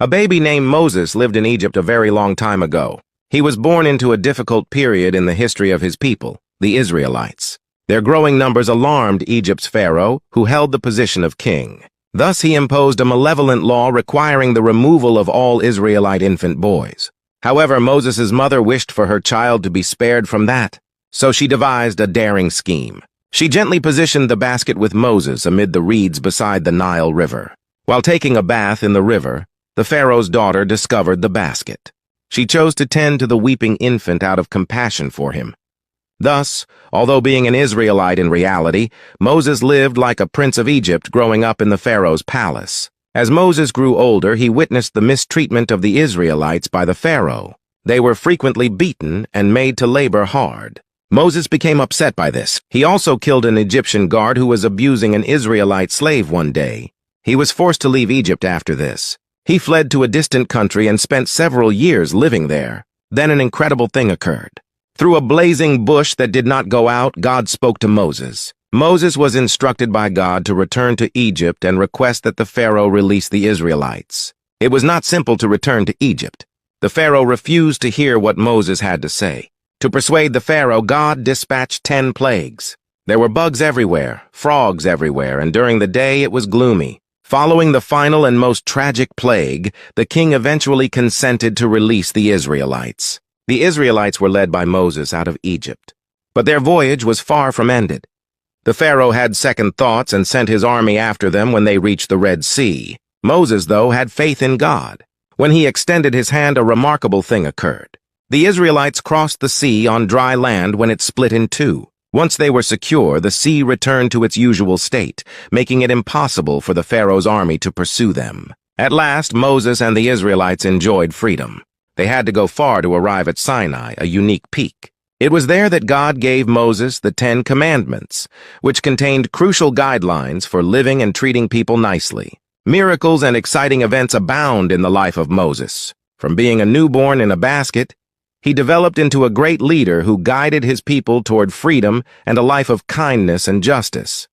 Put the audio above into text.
A baby named Moses lived in Egypt a very long time ago. He was born into a difficult period in the history of his people, the Israelites. Their growing numbers alarmed Egypt's pharaoh, who held the position of king. Thus he imposed a malevolent law requiring the removal of all Israelite infant boys. However, Moses' mother wished for her child to be spared from that, so she devised a daring scheme. She gently positioned the basket with Moses amid the reeds beside the Nile River. While taking a bath in the river, the pharaoh's daughter discovered the basket. She chose to tend to the weeping infant out of compassion for him. Thus, although being an Israelite in reality, Moses lived like a prince of Egypt growing up in the pharaoh's palace. As Moses grew older, he witnessed the mistreatment of the Israelites by the pharaoh. They were frequently beaten and made to labor hard. Moses became upset by this. He also killed an Egyptian guard who was abusing an Israelite slave one day. He was forced to leave Egypt after this. He fled to a distant country and spent several years living there. Then an incredible thing occurred. Through a blazing bush that did not go out, God spoke to Moses. Moses was instructed by God to return to Egypt and request that the Pharaoh release the Israelites. It was not simple to return to Egypt. The Pharaoh refused to hear what Moses had to say. To persuade the Pharaoh, God dispatched 10 plagues. There were bugs everywhere, frogs everywhere, and during the day it was gloomy. Following the final and most tragic plague, the king eventually consented to release the Israelites. The Israelites were led by Moses out of Egypt, but their voyage was far from ended. The Pharaoh had second thoughts and sent his army after them when they reached the Red Sea. Moses, though, had faith in God. When he extended his hand, a remarkable thing occurred. The Israelites crossed the sea on dry land when it split in two. Once they were secure, the sea returned to its usual state, making it impossible for the Pharaoh's army to pursue them. At last, Moses and the Israelites enjoyed freedom. They had to go far to arrive at Sinai, a unique peak. It was there that God gave Moses the 10 Commandments, which contained crucial guidelines for living and treating people nicely. Miracles and exciting events abound in the life of Moses. From being a newborn in a basket, he developed into a great leader who guided his people toward freedom and a life of kindness and justice.